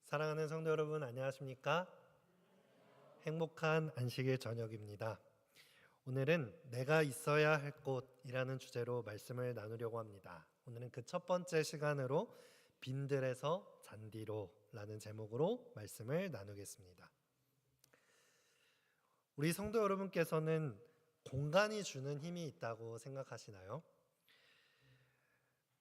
사랑하는 성도 여러분, 안녕하십니까? 행복한 안식일 저녁입니다. 오늘은 내가 있어야 할 곳이라는 주제로 말씀을 나누려고 합니다. 오늘은 그 첫 번째 시간으로 빈들에서 잔디로라는 제목으로 말씀을 나누겠습니다. 우리 성도 여러분께서는 공간이 주는 힘이 있다고 생각하시나요?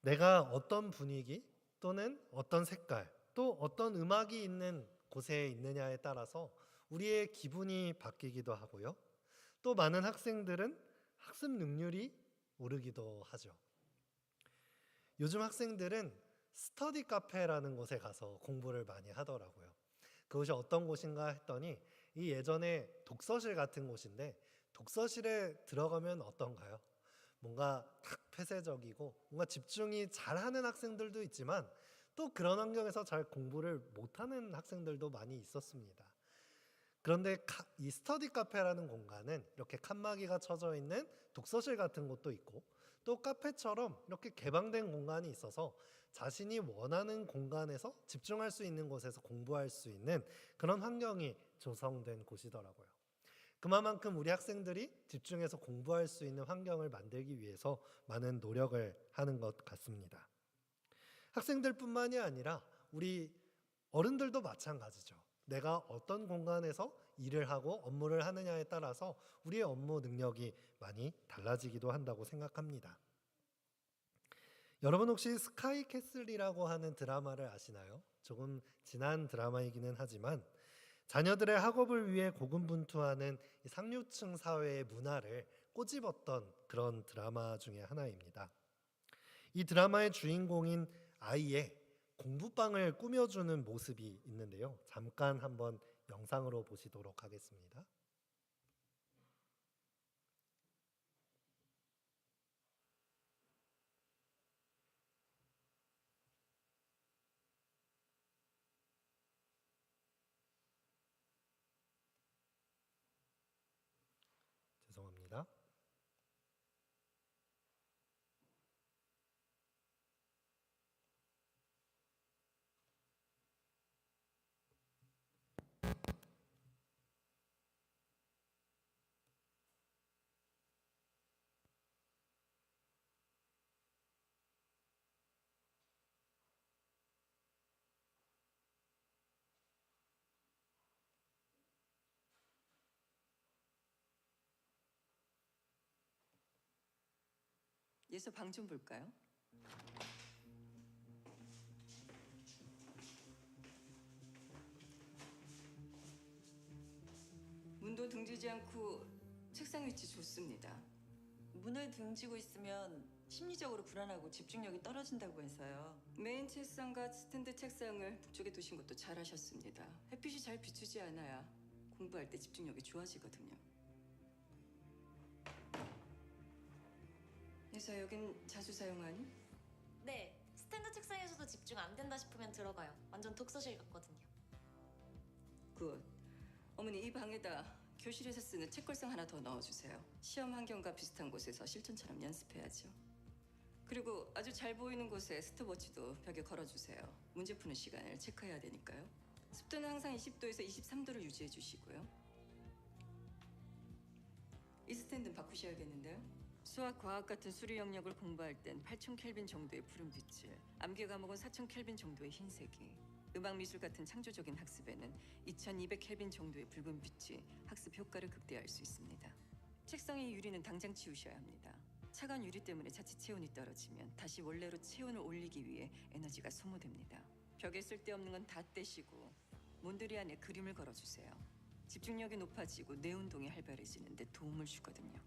내가 어떤 분위기 또는 어떤 색깔 또 어떤 음악이 있는 곳에 있느냐에 따라서 우리의 기분이 바뀌기도 하고요. 또 많은 학생들은 학습 능률이 오르기도 하죠. 요즘 학생들은 스터디 카페라는 곳에 가서 공부를 많이 하더라고요. 그곳이 어떤 곳인가 했더니 이 예전에 독서실 같은 곳인데 독서실에 들어가면 어떤가요? 뭔가 탁 폐쇄적이고 뭔가 집중이 잘하는 학생들도 있지만 또 그런 환경에서 잘 공부를 못하는 학생들도 많이 있었습니다. 그런데 이 스터디 카페라는 공간은 이렇게 칸막이가 쳐져 있는 독서실 같은 곳도 있고 또 카페처럼 이렇게 개방된 공간이 있어서 자신이 원하는 공간에서 집중할 수 있는 곳에서 공부할 수 있는 그런 환경이 조성된 곳이더라고요. 그만큼 우리 학생들이 집중해서 공부할 수 있는 환경을 만들기 위해서 많은 노력을 하는 것 같습니다. 학생들뿐만이 아니라 우리 어른들도 마찬가지죠. 내가 어떤 공간에서 일을 하고 업무를 하느냐에 따라서 우리의 업무 능력이 많이 달라지기도 한다고 생각합니다. 여러분 혹시 스카이 캐슬이라고 하는 드라마를 아시나요? 조금 지난 드라마이기는 하지만 자녀들의 학업을 위해 고군분투하는 상류층 사회의 문화를 꼬집었던 그런 드라마 중에 하나입니다. 이 드라마의 주인공인 아이의 공부방을 꾸며주는 모습이 있는데요. 잠깐 한번 영상으로 보시도록 하겠습니다. 죄송합니다. 예서 방 좀 볼까요? 문도 등지지 않고 책상 위치 좋습니다. 문을 등지고 있으면 심리적으로 불안하고 집중력이 떨어진다고 해서요. 메인 책상과 스탠드 책상을 북쪽에 두신 것도 잘하셨습니다. 햇빛이 잘 비추지 않아야 공부할 때 집중력이 좋아지거든요. 예서 여긴 자주 사용하니? 네, 스탠드 책상에서도 집중 안 된다 싶으면 들어가요. 완전 독서실 같거든요. 굿. 어머니 이 방에다 교실에서 쓰는 책걸상 하나 더 넣어주세요. 시험 환경과 비슷한 곳에서 실전처럼 연습해야죠. 그리고 아주 잘 보이는 곳에 스톱워치도 벽에 걸어주세요. 문제 푸는 시간을 체크해야 되니까요. 습도는 항상 20도에서 23도를 유지해 주시고요. 이 스탠드는 바꾸셔야겠는데요. 수학, 과학 같은 수리 영역을 공부할 땐 8000 켈빈 정도의 푸른 빛을, 암기 과목은 4000 켈빈 정도의 흰색이, 음악 미술 같은 창조적인 학습에는 2200 켈빈 정도의 붉은 빛이 학습 효과를 극대화할 수 있습니다. 책상의 유리는 당장 치우셔야 합니다. 차가운 유리 때문에 자칫 체온이 떨어지면 다시 원래로 체온을 올리기 위해 에너지가 소모됩니다. 벽에 쓸데없는 건 다 떼시고 몬드리 안에 그림을 걸어주세요. 집중력이 높아지고 뇌운동이 활발해지는데 도움을 주거든요.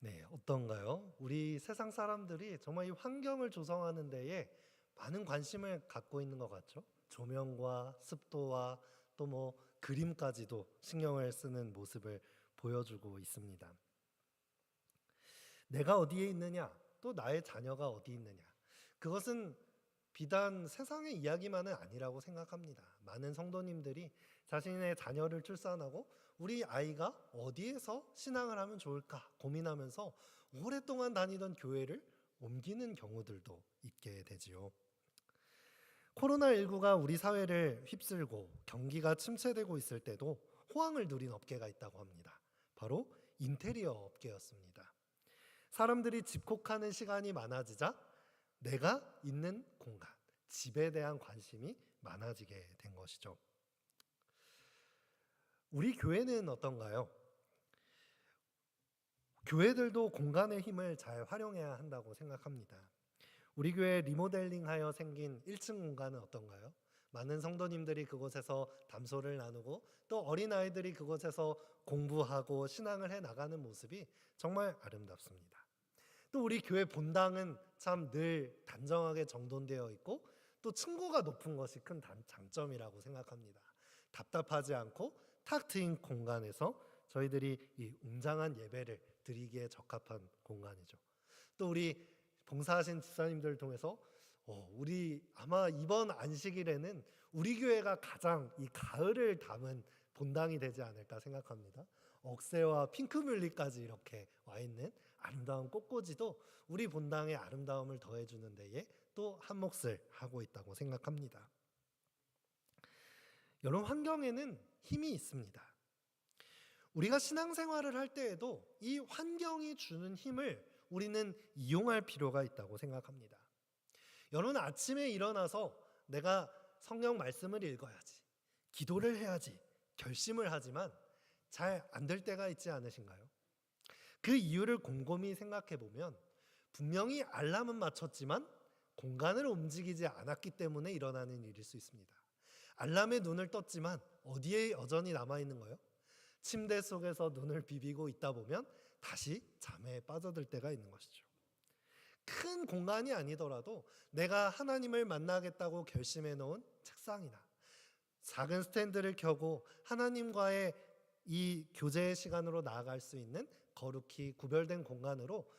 네, 어떤가요? 우리 세상 사람들이 정말 이 환경을 조성하는 데에 많은 관심을 갖고 있는 것 같죠? 조명과 습도와 또 뭐 그림까지도 신경을 쓰는 모습을 보여주고 있습니다. 내가 어디에 있느냐, 또 나의 자녀가 어디 있느냐. 그것은 비단 세상의 이야기만은 아니라고 생각합니다. 많은 성도님들이 자신의 자녀를 출산하고 우리 아이가 어디에서 신앙을 하면 좋을까 고민하면서 오랫동안 다니던 교회를 옮기는 경우들도 있게 되지요. 코로나19가 우리 사회를 휩쓸고 경기가 침체되고 있을 때도 호황을 누린 업계가 있다고 합니다. 바로 인테리어 업계였습니다. 사람들이 집콕하는 시간이 많아지자 내가 있는 공간, 집에 대한 관심이 많아지게 된 것이죠. 우리 교회는 어떤가요? 교회들도 공간의 힘을 잘 활용해야 한다고 생각합니다. 우리 교회 리모델링하여 생긴 1층 공간은 어떤가요? 많은 성도님들이 그곳에서 담소를 나누고 또 어린아이들이 그곳에서 공부하고 신앙을 해 나가는 모습이 정말 아름답습니다. 또 우리 교회 본당은 참 늘 단정하게 정돈되어 있고 또 층고가 높은 것이 큰 장점이라고 생각합니다. 답답하지 않고 탁 트인 공간에서 저희들이 이 웅장한 예배를 드리기에 적합한 공간이죠. 또 우리 봉사하신 집사님들을 통해서 우리 아마 이번 안식일에는 우리 교회가 가장 이 가을을 담은 본당이 되지 않을까 생각합니다. 억새와 핑크뮬리까지 이렇게 와 있는 아름다운 꽃꽂이도 우리 본당의 아름다움을 더해주는 데에 또 한 몫을 하고 있다고 생각합니다. 여러분, 환경에는 힘이 있습니다. 우리가 신앙생활을 할 때에도 이 환경이 주는 힘을 우리는 이용할 필요가 있다고 생각합니다. 여러분, 아침에 일어나서 내가 성경 말씀을 읽어야지, 기도를 해야지 결심을 하지만 잘 안 될 때가 있지 않으신가요? 그 이유를 곰곰이 생각해 보면 분명히 알람은 맞췄지만 공간을 움직이지 않았기 때문에 일어나는 일일 수 있습니다. 알람에 눈을 떴지만 어디에 여전히 남아있는 거예요? 침대 속에서 눈을 비비고 있다 보면 다시 잠에 빠져들 때가 있는 것이죠. 큰 공간이 아니더라도 내가 하나님을 만나겠다고 결심해 놓은 책상이나 작은 스탠드를 켜고 하나님과의 이 교제의 시간으로 나아갈 수 있는 거룩히 구별된 공간으로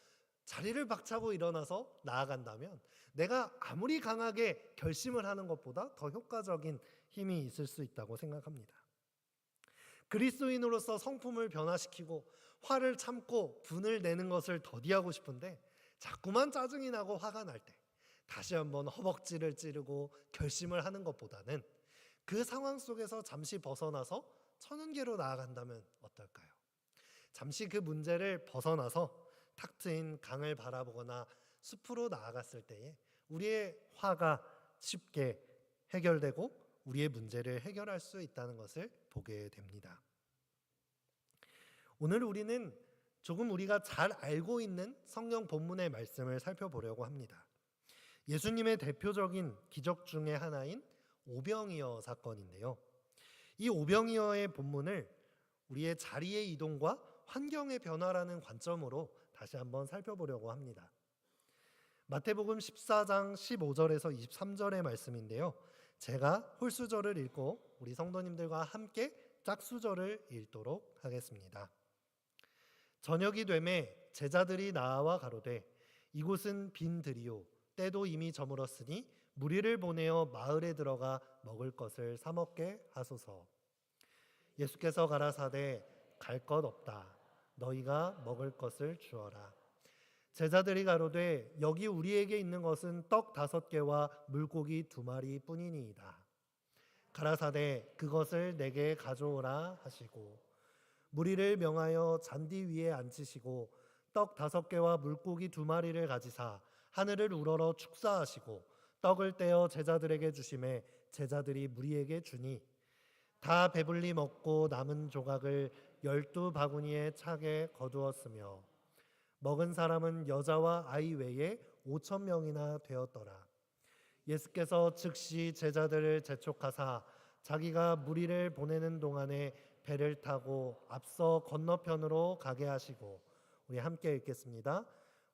자리를 박차고 일어나서 나아간다면 내가 아무리 강하게 결심을 하는 것보다 더 효과적인 힘이 있을 수 있다고 생각합니다. 그리스도인으로서 성품을 변화시키고 화를 참고 분을 내는 것을 더디하고 싶은데 자꾸만 짜증이 나고 화가 날 때 다시 한번 허벅지를 찌르고 결심을 하는 것보다는 그 상황 속에서 잠시 벗어나서 천연계로 나아간다면 어떨까요? 잠시 그 문제를 벗어나서 탁 트인 강을 바라보거나 숲으로 나아갔을 때에 우리의 화가 쉽게 해결되고 우리의 문제를 해결할 수 있다는 것을 보게 됩니다. 오늘 우리는 조금 우리가 잘 알고 있는 성경 본문의 말씀을 살펴보려고 합니다. 예수님의 대표적인 기적 중에 하나인 오병이어 사건인데요. 이 오병이어의 본문을 우리의 자리의 이동과 환경의 변화라는 관점으로 다시 한번 살펴보려고 합니다. 마태복음 14장 15절에서 23절의 말씀인데요. 제가 홀수절을 읽고 우리 성도님들과 함께 짝수절을 읽도록 하겠습니다. 저녁이 되매 제자들이 나와 가로되 이곳은 빈 들이요 때도 이미 저물었으니 무리를 보내어 마을에 들어가 먹을 것을 사 먹게 하소서. 예수께서 가라사대 갈 것 없다. 너희가 먹을 것을 주어라. 제자들이 가로되 여기 우리에게 있는 것은 떡 5개와 물고기 2마리 뿐이니이다. 가라사대 그것을 내게 가져오라 하시고 무리를 명하여 잔디 위에 앉히시고 떡 5개와 물고기 2마리를 가지사 하늘을 우러러 축사하시고 떡을 떼어 제자들에게 주시매 제자들이 무리에게 주니 다 배불리 먹고 남은 조각을 12바구니에 차게 거두었으며 먹은 사람은 여자와 아이 외에 5,000명이나 되었더라. 예수께서 즉시 제자들을 재촉하사 자기가 무리를 보내는 동안에 배를 타고 앞서 건너편으로 가게 하시고 우리 함께 읽겠습니다.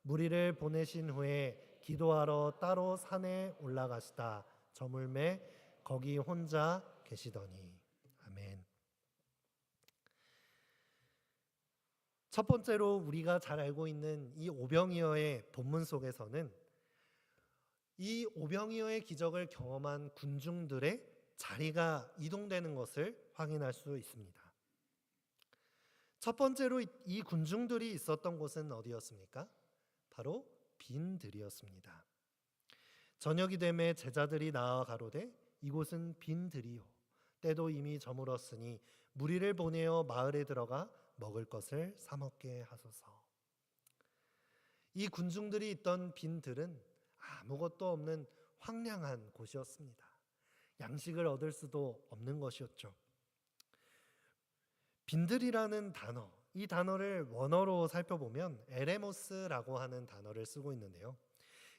무리를 보내신 후에 기도하러 따로 산에 올라가시다 저물매 거기 혼자 계시더니. 아멘. 첫 번째로 우리가 잘 알고 있는 이 오병이어의 본문 속에서는 이 오병이어의 기적을 경험한 군중들의 자리가 이동되는 것을 확인할 수 있습니다. 첫 번째로 이 군중들이 있었던 곳은 어디였습니까? 바로 빈 들이었습니다. 저녁이 되매 제자들이 나아 가로되 이곳은 빈 들이요 때도 이미 저물었으니 무리를 보내어 마을에 들어가 먹을 것을 사 먹게 하소서. 이 군중들이 있던 빈 들은 아무것도 없는 황량한 곳이었습니다. 양식을 얻을 수도 없는 것이었죠. 빈들이라는 단어, 이 단어를 원어로 살펴보면 에레모스라고 하는 단어를 쓰고 있는데요.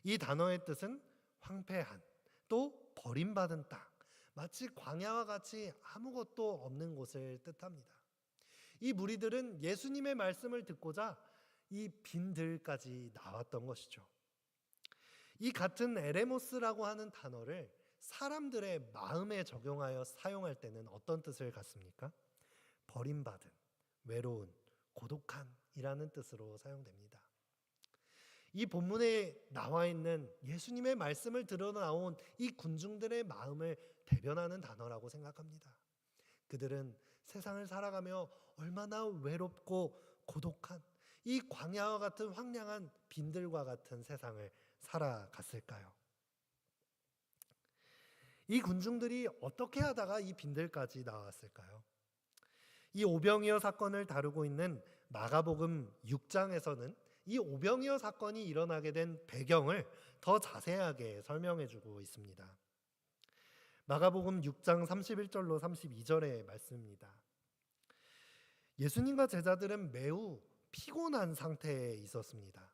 이 단어의 뜻은 황폐한, 또 버림받은 땅, 마치 광야와 같이 아무것도 없는 곳을 뜻합니다. 이 무리들은 예수님의 말씀을 듣고자 이 빈들까지 나왔던 것이죠. 이 같은 에레모스라고 하는 단어를 사람들의 마음에 적용하여 사용할 때는 어떤 뜻을 갖습니까? 버림받은, 외로운, 고독한이라는 뜻으로 사용됩니다. 이 본문에 나와 있는 예수님의 말씀을 들어 나온 이 군중들의 마음을 대변하는 단어라고 생각합니다. 그들은 세상을 살아가며 얼마나 외롭고 고독한 이 광야와 같은 황량한 빈들과 같은 세상을 살아갔을까요? 이 군중들이 어떻게 하다가 이 빈들까지 나왔을까요? 이 오병이어 사건을 다루고 있는 마가복음 6장에서는 이 오병이어 사건이 일어나게 된 배경을 더 자세하게 설명해 주고 있습니다. 마가복음 6장 31절로 32절의 말씀입니다. 예수님과 제자들은 매우 피곤한 상태에 있었습니다.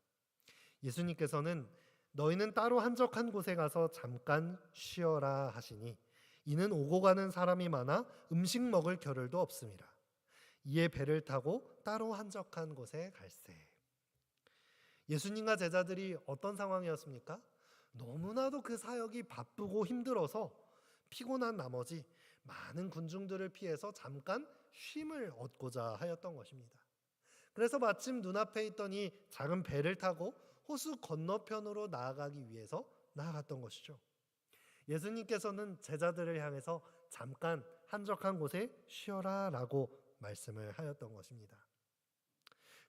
예수님께서는 너희는 따로 한적한 곳에 가서 잠깐 쉬어라 하시니 이는 오고 가는 사람이 많아 음식 먹을 겨를도 없음이라. 이에 배를 타고 따로 한적한 곳에 갈새. 예수님과 제자들이 어떤 상황이었습니까? 너무나도 그 사역이 바쁘고 힘들어서 피곤한 나머지 많은 군중들을 피해서 잠깐 쉼을 얻고자 하였던 것입니다. 그래서 마침 눈앞에 있던 이 작은 배를 타고 호수 건너편으로 나아가기 위해서 나아갔던 것이죠. 예수님께서는 제자들을 향해서 잠깐 한적한 곳에 쉬어라 라고 말씀을 하였던 것입니다.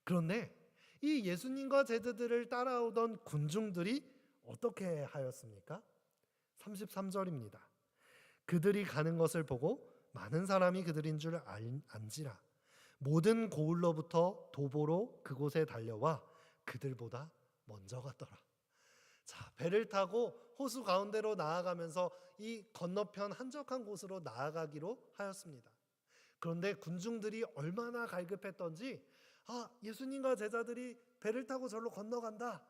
그런데 이 예수님과 제자들을 따라오던 군중들이 어떻게 하였습니까? 33절입니다. 그들이 가는 것을 보고 많은 사람이 그들인 줄 안지라. 모든 고을로부터 도보로 그곳에 달려와 그들보다 먼저 갔더라. 자, 배를 타고 호수 가운데로 나아가면서 이 건너편 한적한 곳으로 나아가기로 하였습니다. 그런데 군중들이 얼마나 갈급했던지 예수님과 제자들이 배를 타고 절로 건너간다.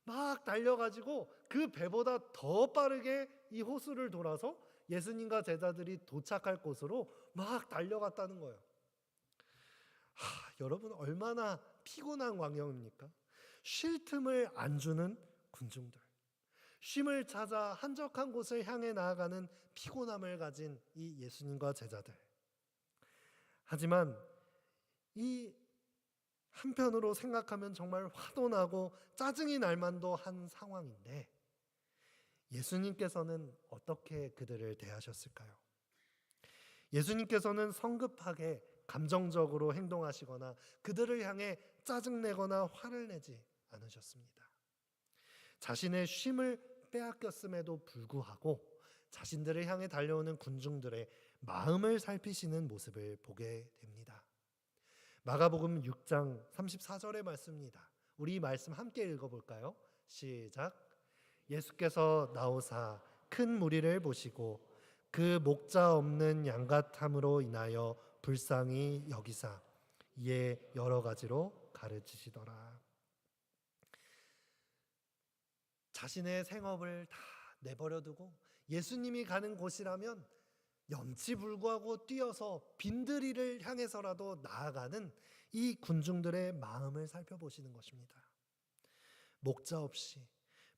막 달려가지고 그 배보다 더 빠르게 이 호수를 돌아서 예수님과 제자들이 도착할 곳으로 막 달려갔다는 거예요. 여러분 얼마나 피곤한 광경입니까? 쉴 틈을 안 주는 군중들, 쉼을 찾아 한적한 곳을 향해 나아가는 피곤함을 가진 이 예수님과 제자들. 하지만 이 한편으로 생각하면 정말 화도 나고 짜증이 날 만도 한 상황인데 예수님께서는 어떻게 그들을 대하셨을까요? 예수님께서는 성급하게 감정적으로 행동하시거나 그들을 향해 짜증내거나 화를 내지 않으셨습니다. 자신의 쉼을 빼앗겼음에도 불구하고 자신들을 향해 달려오는 군중들의 마음을 살피시는 모습을 보게 됩니다. 마가복음 6장 34절의 말씀입니다. 우리 이 말씀 함께 읽어볼까요? 시작. 예수께서 나오사 큰 무리를 보시고 그 목자 없는 양 같음으로 인하여 불쌍히 여기사 이에 여러 가지로 가르치시더라. 자신의 생업을 다 내버려두고 예수님이 가는 곳이라면 염치불구하고 뛰어서 빈들이를 향해서라도 나아가는 이 군중들의 마음을 살펴보시는 것입니다. 목자 없이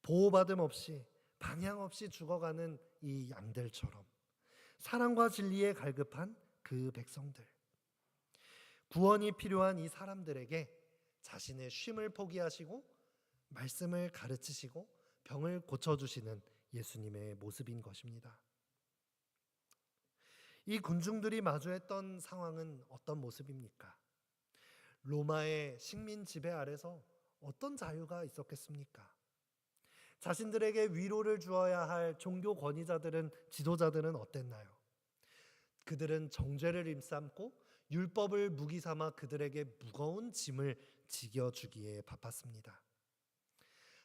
보호받음 없이 방향 없이 죽어가는 이 양들처럼 사랑과 진리에 갈급한 그 백성들, 구원이 필요한 이 사람들에게 자신의 쉼을 포기하시고 말씀을 가르치시고 병을 고쳐주시는 예수님의 모습인 것입니다. 이 군중들이 마주했던 상황은 어떤 모습입니까? 로마의 식민 지배 아래서 어떤 자유가 있었겠습니까? 자신들에게 위로를 주어야 할 종교 권위자들은, 지도자들은 어땠나요? 그들은 정죄를 일삼고 율법을 무기 삼아 그들에게 무거운 짐을 지겨주기에 바빴습니다.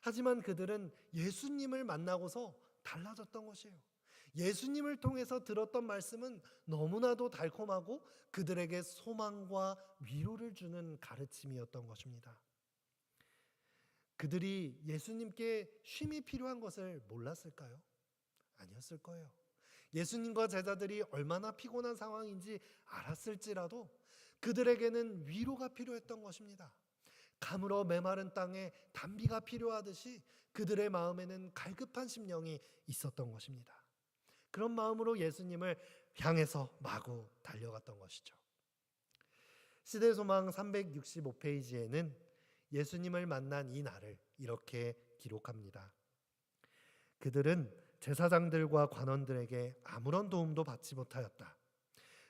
하지만 그들은 예수님을 만나고서 달라졌던 것이에요. 예수님을 통해서 들었던 말씀은 너무나도 달콤하고 그들에게 소망과 위로를 주는 가르침이었던 것입니다. 그들이 예수님께 쉼이 필요한 것을 몰랐을까요? 아니었을 거예요. 예수님과 제자들이 얼마나 피곤한 상황인지 알았을지라도 그들에게는 위로가 필요했던 것입니다. 가물어 메마른 땅에 단비가 필요하듯이 그들의 마음에는 갈급한 심령이 있었던 것입니다. 그런 마음으로 예수님을 향해서 마구 달려갔던 것이죠. 시대소망 365페이지에는 예수님을 만난 이 날을 이렇게 기록합니다. 그들은 제사장들과 관원들에게 아무런 도움도 받지 못하였다.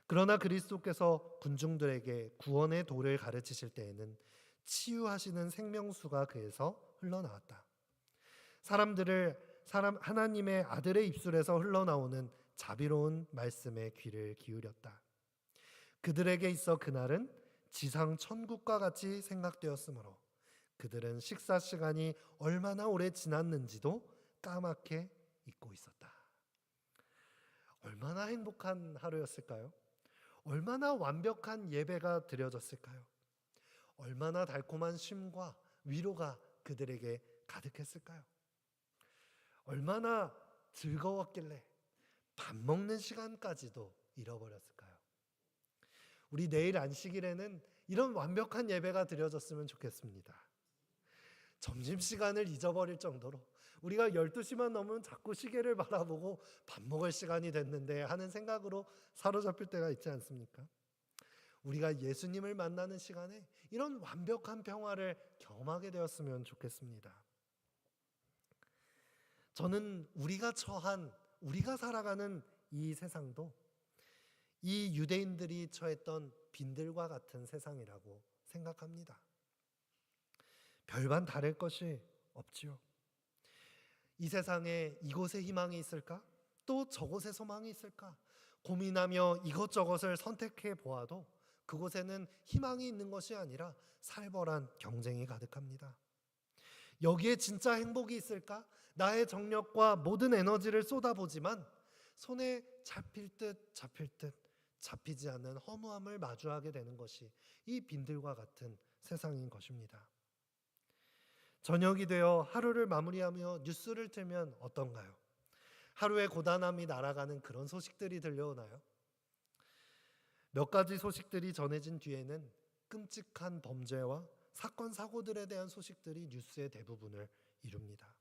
그러나 그리스도께서 군중들에게 구원의 도를 가르치실 때에는 치유하시는 생명수가 그에서 흘러나왔다. 하나님의 아들의 입술에서 흘러나오는 자비로운 말씀에 귀를 기울였다. 그들에게 있어 그날은 지상 천국과 같이 생각되었으므로 그들은 식사 시간이 얼마나 오래 지났는지도 까맣게 잊고 있었다. 얼마나 행복한 하루였을까요? 얼마나 완벽한 예배가 드려졌을까요? 얼마나 달콤한 쉼과 위로가 그들에게 가득했을까요? 얼마나 즐거웠길래 밥 먹는 시간까지도 잃어버렸을까요? 우리 내일 안식일에는 이런 완벽한 예배가 드려졌으면 좋겠습니다. 점심시간을 잊어버릴 정도로 우리가 12시만 넘으면 자꾸 시계를 바라보고 밥 먹을 시간이 됐는데 하는 생각으로 사로잡힐 때가 있지 않습니까? 우리가 예수님을 만나는 시간에 이런 완벽한 평화를 경험하게 되었으면 좋겠습니다. 저는 우리가 살아가는 이 세상도 이 유대인들이 처했던 빈들과 같은 세상이라고 생각합니다. 별반 다를 것이 없지요. 이 세상에 이곳에 희망이 있을까? 또 저곳에 소망이 있을까? 고민하며 이것저것을 선택해 보아도 그곳에는 희망이 있는 것이 아니라 살벌한 경쟁이 가득합니다. 여기에 진짜 행복이 있을까? 나의 정력과 모든 에너지를 쏟아보지만 손에 잡힐 듯 잡히지 않는 허무함을 마주하게 되는 것이 이 빈들과 같은 세상인 것입니다. 저녁이 되어 하루를 마무리하며 뉴스를 틀면 어떤가요? 하루의 고단함이 날아가는 그런 소식들이 들려오나요? 몇 가지 소식들이 전해진 뒤에는 끔찍한 범죄와 사건 사고들에 대한 소식들이 뉴스의 대부분을 이룹니다.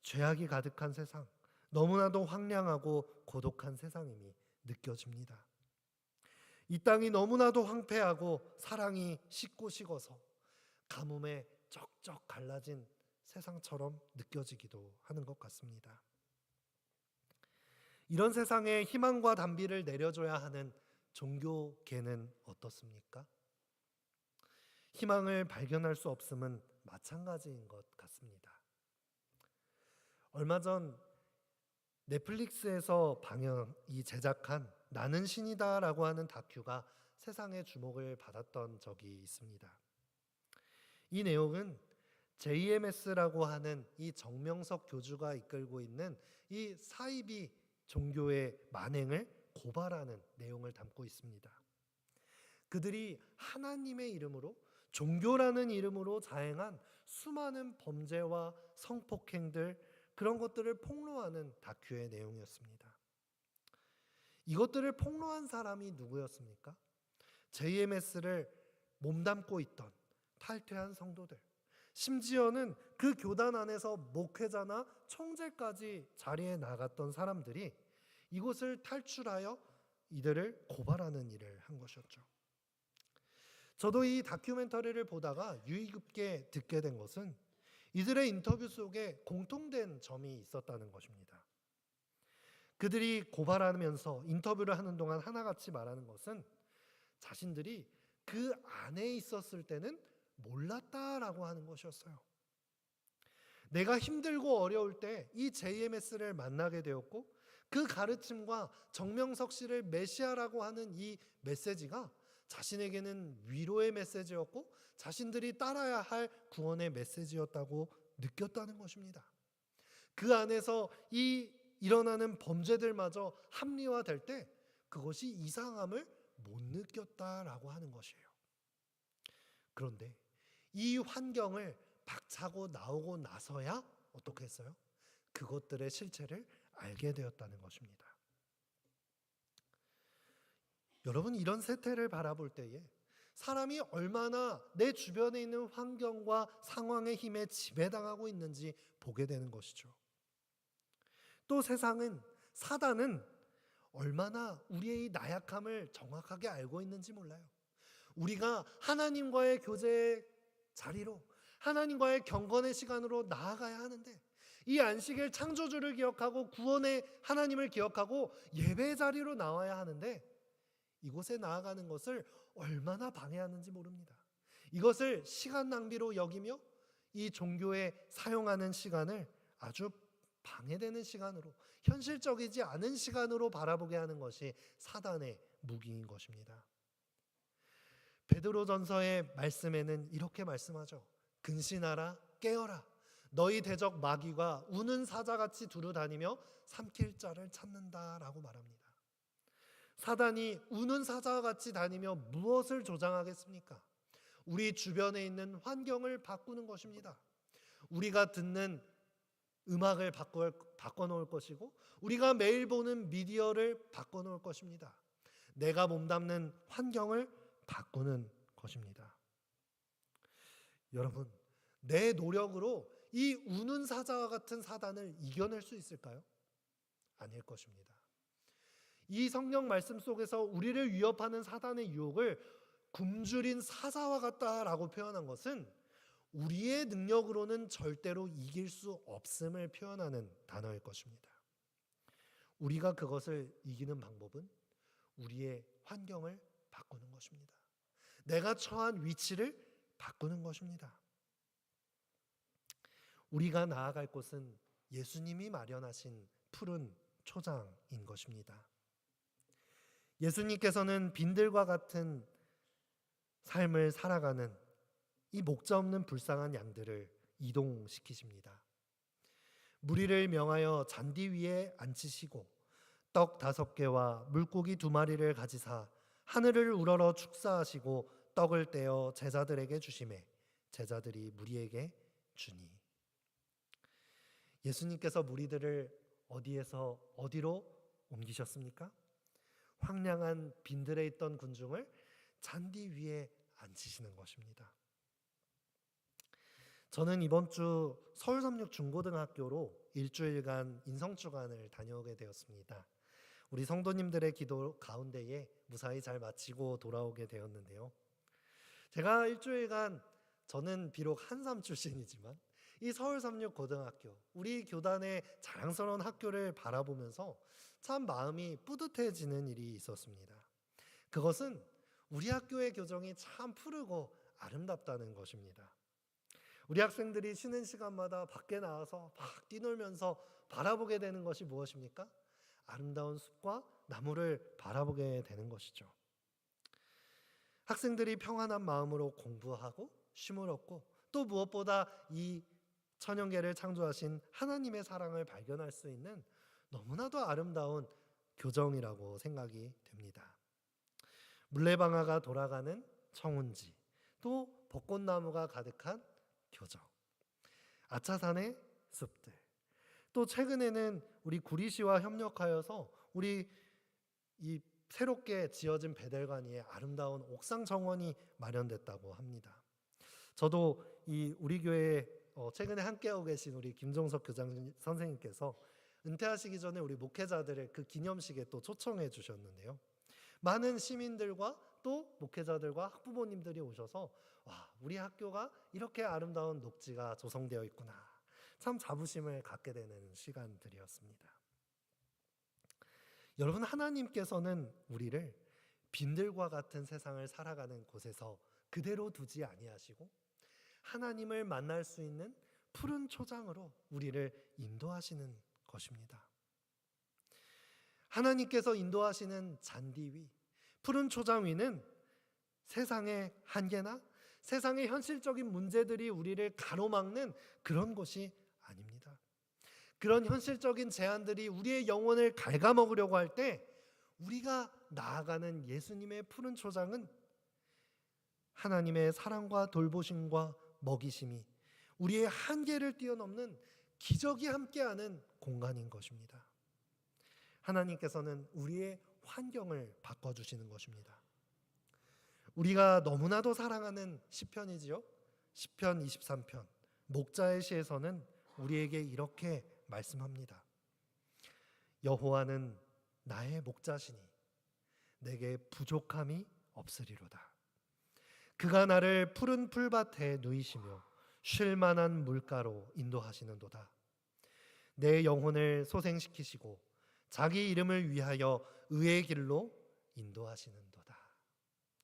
죄악이 가득한 세상, 너무나도 황량하고 고독한 세상임이 느껴집니다. 이 땅이 너무나도 황폐하고 사랑이 식고 식어서 가뭄에 쩍쩍 갈라진 세상처럼 느껴지기도 하는 것 같습니다. 이런 세상에 희망과 단비를 내려줘야 하는 종교계는 어떻습니까? 희망을 발견할 수 없음은 마찬가지인 것 같습니다. 얼마 전 넷플릭스에서 제작한 나는 신이다라고 하는 다큐가 세상의 주목을 받았던 적이 있습니다. 이 내용은 JMS라고 하는 이 정명석 교주가 이끌고 있는 이 사이비 종교의 만행을 고발하는 내용을 담고 있습니다. 그들이 하나님의 이름으로, 종교라는 이름으로 자행한 수많은 범죄와 성폭행들, 그런 것들을 폭로하는 다큐의 내용이었습니다. 이것들을 폭로한 사람이 누구였습니까? JMS를 몸담고 있던 탈퇴한 성도들, 심지어는 그 교단 안에서 목회자나 총재까지 자리에 나갔던 사람들이 이곳을 탈출하여 이들을 고발하는 일을 한 것이었죠. 저도 이 다큐멘터리를 보다가 유의 깊게 듣게 된 것은 이들의 인터뷰 속에 공통된 점이 있었다는 것입니다. 그들이 고발하면서 인터뷰를 하는 동안 하나같이 말하는 것은 자신들이 그 안에 있었을 때는 몰랐다라고 하는 것이었어요. 내가 힘들고 어려울 때 이 JMS를 만나게 되었고 그 가르침과 정명석 씨를 메시아라고 하는 이 메시지가 자신에게는 위로의 메시지였고 자신들이 따라야 할 구원의 메시지였다고 느꼈다는 것입니다. 그 안에서 이 일어나는 범죄들마저 합리화될 때 그것이 이상함을 못 느꼈다라고 하는 것이에요. 그런데 이 환경을 박차고 나오고 나서야 어떻게 했어요? 그것들의 실체를 알게 되었다는 것입니다. 여러분, 이런 세태를 바라볼 때에 사람이 얼마나 내 주변에 있는 환경과 상황의 힘에 지배당하고 있는지 보게 되는 것이죠. 또 세상은, 사단은 얼마나 우리의 이 나약함을 정확하게 알고 있는지 몰라요. 우리가 하나님과의 교제의 자리로, 하나님과의 경건의 시간으로 나아가야 하는데 이 안식일 창조주를 기억하고 구원의 하나님을 기억하고 예배의 자리로 나와야 하는데 이곳에 나아가는 것을 얼마나 방해하는지 모릅니다. 이것을 시간 낭비로 여기며 이 종교에 사용하는 시간을 아주 방해되는 시간으로, 현실적이지 않은 시간으로 바라보게 하는 것이 사단의 무기인 것입니다. 베드로전서의 말씀에는 이렇게 말씀하죠. 근신하라, 깨어라. 너희 대적 마귀가 우는 사자같이 두루 다니며 삼킬 자를 찾는다라고 말합니다. 사단이 우는 사자같이 다니며 무엇을 조장하겠습니까? 우리 주변에 있는 환경을 바꾸는 것입니다. 우리가 듣는 음악을 바꿔놓을 것이고 우리가 매일 보는 미디어를 바꿔놓을 것입니다. 내가 몸담는 환경을 바꾸는 것입니다. 여러분, 내 노력으로 이 우는 사자와 같은 사단을 이겨낼 수 있을까요? 아닐 것입니다. 이 성경 말씀 속에서 우리를 위협하는 사단의 유혹을 굶주린 사자와 같다라고 표현한 것은 우리의 능력으로는 절대로 이길 수 없음을 표현하는 단어일 것입니다. 우리가 그것을 이기는 방법은 우리의 환경을 바꾸는 것입니다. 내가 처한 위치를 바꾸는 것입니다. 우리가 나아갈 곳은 예수님이 마련하신 푸른 초장인 것입니다. 예수님께서는 빈들과 같은 삶을 살아가는 이 목자 없는 불쌍한 양들을 이동시키십니다. 무리를 명하여 잔디 위에 앉히시고 떡 5개와 물고기 2마리를 가지사 하늘을 우러러 축사하시고 떡을 떼어 제자들에게 주시매 제자들이 무리에게 주니. 예수님께서 무리들을 어디에서 어디로 옮기셨습니까? 황량한 빈들에 있던 군중을 잔디 위에 앉히시는 것입니다. 저는 이번 주 서울삼육중고등학교로 일주일간 인성주간을 다녀오게 되었습니다. 우리 성도님들의 기도 가운데에 무사히 잘 마치고 돌아오게 되었는데요. 제가 일주일간, 저는 비록 한삼 출신이지만 이 서울삼육고등학교, 우리 교단의 자랑스러운 학교를 바라보면서 참 마음이 뿌듯해지는 일이 있었습니다. 그것은 우리 학교의 교정이 참 푸르고 아름답다는 것입니다. 우리 학생들이 쉬는 시간마다 밖에 나와서 막 뛰놀면서 바라보게 되는 것이 무엇입니까? 아름다운 숲과 나무를 바라보게 되는 것이죠. 학생들이 평안한 마음으로 공부하고 쉼을 얻고 또 무엇보다 이 천연계를 창조하신 하나님의 사랑을 발견할 수 있는 너무나도 아름다운 교정이라고 생각이 됩니다. 물레방아가 돌아가는 청운지, 또 벚꽃나무가 가득한 교정, 아차산의 숲들, 또 최근에는 우리 구리시와 협력하여서 우리 이 새롭게 지어진 베델관 위에 아름다운 옥상 정원이 마련됐다고 합니다. 저도 이 우리 교회에 최근에 함께하고 계신 우리 김종석 교장 선생님께서 은퇴하시기 전에 우리 목회자들을 그 기념식에 또 초청해 주셨는데요. 많은 시민들과 또 목회자들과 학부모님들이 오셔서 와, 우리 학교가 이렇게 아름다운 녹지가 조성되어 있구나, 참 자부심을 갖게 되는 시간들이었습니다. 여러분, 하나님께서는 우리를 빈들과 같은 세상을 살아가는 곳에서 그대로 두지 아니하시고 하나님을 만날 수 있는 푸른 초장으로 우리를 인도하시는 것입니다. 하나님께서 인도하시는 잔디 위, 푸른 초장 위는 세상의 한계나 세상의 현실적인 문제들이 우리를 가로막는 그런 곳이 아닙니다. 그런 현실적인 제한들이 우리의 영혼을 갉아먹으려고 할 때 우리가 나아가는 예수님의 푸른 초장은 하나님의 사랑과 돌보심과 먹이심이 우리의 한계를 뛰어넘는 기적이 함께하는 공간인 것입니다. 하나님께서는 우리의 환경을 바꿔주시는 것입니다. 우리가 너무나도 사랑하는 시편이지요. 시편 23편 목자의 시에서는 우리에게 이렇게 말씀합니다. 여호와는 나의 목자시니 내게 부족함이 없으리로다. 그가 나를 푸른 풀밭에 누이시며 쉴 만한 물가로 인도하시는도다. 내 영혼을 소생시키시고 자기 이름을 위하여 의의 길로 인도하시는도다.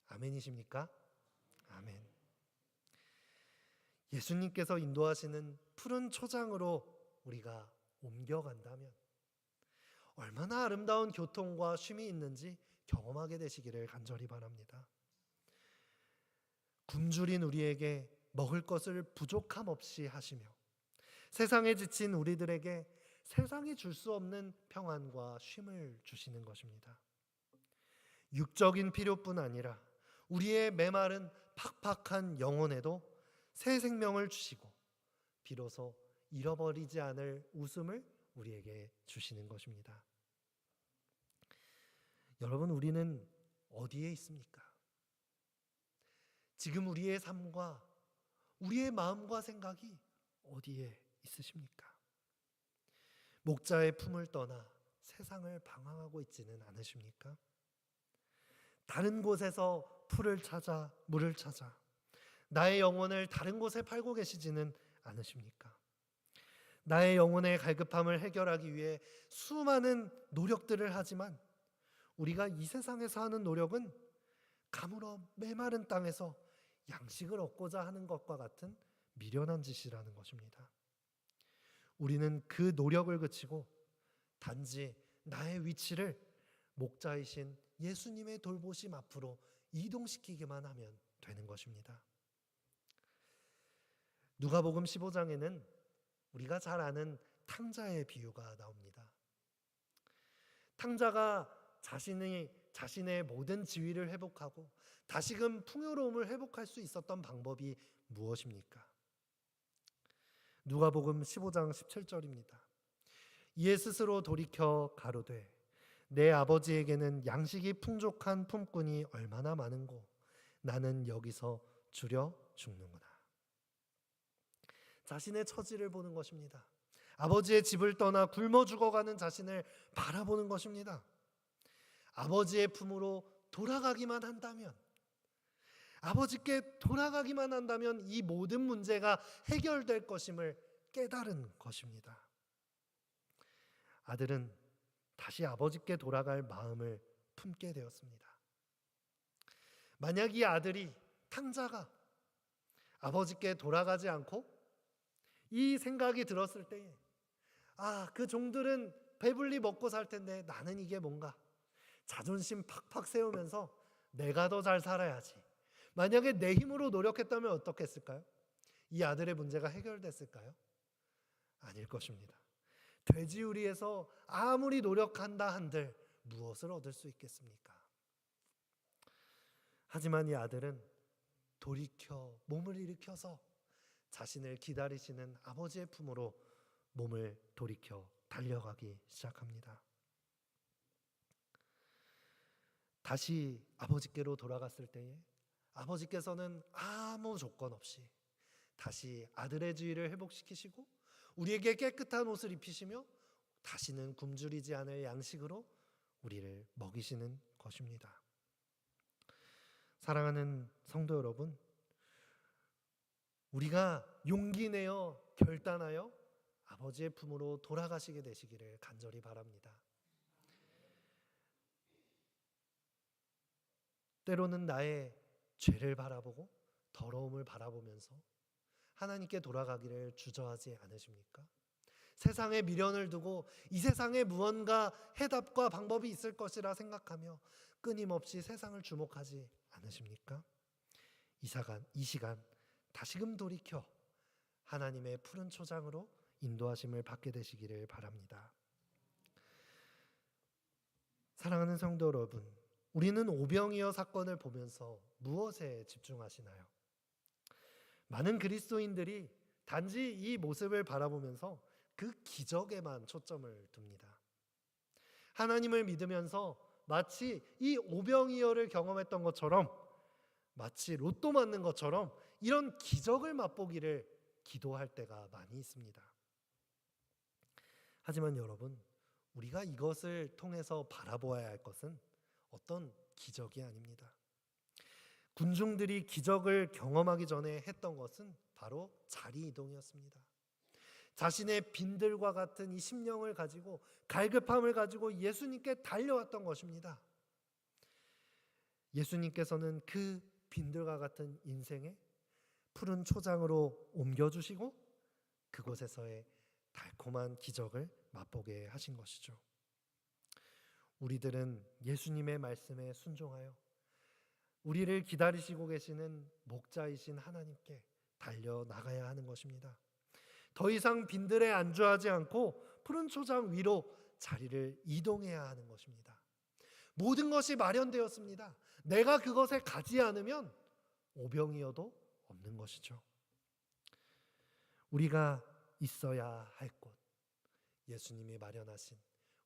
아멘이십니까? 아멘. 예수님께서 인도하시는 푸른 초장으로 우리가 옮겨간다면 얼마나 아름다운 교통과 쉼이 있는지 경험하게 되시기를 간절히 바랍니다. 굶주린 우리에게 먹을 것을 부족함 없이 하시며 세상에 지친 우리들에게 세상이 줄 수 없는 평안과 쉼을 주시는 것입니다. 육적인 필요뿐 아니라 우리의 메마른 팍팍한 영혼에도 새 생명을 주시고 비로소 잃어버리지 않을 웃음을 우리에게 주시는 것입니다. 여러분, 우리는 어디에 있습니까? 지금 우리의 삶과 우리의 마음과 생각이 어디에 있으십니까? 목자의 품을 떠나 세상을 방황하고 있지는 않으십니까? 다른 곳에서 풀을 찾아 물을 찾아 나의 영혼을 다른 곳에 팔고 계시지는 않으십니까? 나의 영혼의 갈급함을 해결하기 위해 수많은 노력들을 하지만 우리가 이 세상에서 하는 노력은 가물어 메마른 땅에서 양식을 얻고자 하는 것과 같은 미련한 짓이라는 것입니다. 우리는 그 노력을 그치고 단지 나의 위치를 목자이신 예수님의 돌보심 앞으로 이동시키기만 하면 되는 것입니다. 누가복음 15장에는 우리가 잘 아는 탕자의 비유가 나옵니다. 탕자가 자신의 모든 지위를 회복하고 다시금 풍요로움을 회복할 수 있었던 방법이 무엇입니까? 누가복음 15장 17절입니다. 이에 스스로 돌이켜 가로되 내 아버지에게는 양식이 풍족한 품꾼이 얼마나 많은고 나는 여기서 줄여 죽는구나. 자신의 처지를 보는 것입니다. 아버지의 집을 떠나 굶어 죽어가는 자신을 바라보는 것입니다. 아버지의 품으로 돌아가기만 한다면, 아버지께 돌아가기만 한다면 이 모든 문제가 해결될 것임을 깨달은 것입니다. 아들은 다시 아버지께 돌아갈 마음을 품게 되었습니다. 만약 이 아들이, 탕자가 아버지께 돌아가지 않고 이 생각이 들었을 때에 그 종들은 배불리 먹고 살 텐데 나는 이게 뭔가 자존심 팍팍 세우면서 내가 더 잘 살아야지. 만약에 내 힘으로 노력했다면 어떻겠을까요? 이 아들의 문제가 해결됐을까요? 아닐 것입니다. 돼지우리에서 아무리 노력한다 한들 무엇을 얻을 수 있겠습니까? 하지만 이 아들은 돌이켜 몸을 일으켜서 자신을 기다리시는 아버지의 품으로 몸을 돌이켜 달려가기 시작합니다. 다시 아버지께로 돌아갔을 때에 아버지께서는 아무 조건 없이 다시 아들의 지위를 회복시키시고 우리에게 깨끗한 옷을 입히시며 다시는 굶주리지 않을 양식으로 우리를 먹이시는 것입니다. 사랑하는 성도 여러분, 우리가 용기 내어 결단하여 아버지의 품으로 돌아가시게 되시기를 간절히 바랍니다. 때로는 나의 죄를 바라보고 더러움을 바라보면서 하나님께 돌아가기를 주저하지 않으십니까? 세상에 미련을 두고 이 세상에 무언가 해답과 방법이 있을 것이라 생각하며 끊임없이 세상을 주목하지 않으십니까? 이 시간 다시금 돌이켜 하나님의 푸른 초장으로 인도하심을 받게 되시기를 바랍니다. 사랑하는 성도 여러분, 우리는 오병이어 사건을 보면서 무엇에 집중하시나요? 많은 그리스도인들이 단지 이 모습을 바라보면서 그 기적에만 초점을 둡니다. 하나님을 믿으면서 마치 이 오병이어를 경험했던 것처럼, 마치 로또 맞는 것처럼 이런 기적을 맛보기를 기도할 때가 많이 있습니다. 하지만 여러분, 우리가 이것을 통해서 바라보아야 할 것은 어떤 기적이 아닙니다. 군중들이 기적을 경험하기 전에 했던 것은 바로 자리 이동이었습니다. 자신의 빈들과 같은 이 심령을 가지고, 갈급함을 가지고 예수님께 달려왔던 것입니다. 예수님께서는 그 빈들과 같은 인생에 푸른 초장으로 옮겨주시고 그곳에서의 달콤한 기적을 맛보게 하신 것이죠. 우리들은 예수님의 말씀에 순종하여 우리를 기다리시고 계시는 목자이신 하나님께 달려나가야 하는 것입니다. 더 이상 빈들에 안주하지 않고 푸른 초장 위로 자리를 이동해야 하는 것입니다. 모든 것이 마련되었습니다. 내가 그것에 가지 않으면 오병이어도 없는 것이죠. 우리가 있어야 할 곳, 예수님이 마련하신,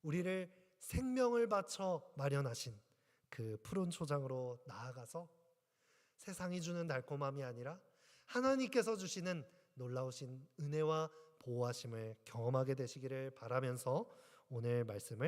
우리를 생명을 바쳐 마련하신 그 푸른 초장으로 나아가서 세상이 주는 달콤함이 아니라 하나님께서 주시는 놀라우신 은혜와 보호하심을 경험하게 되시기를 바라면서 오늘 말씀을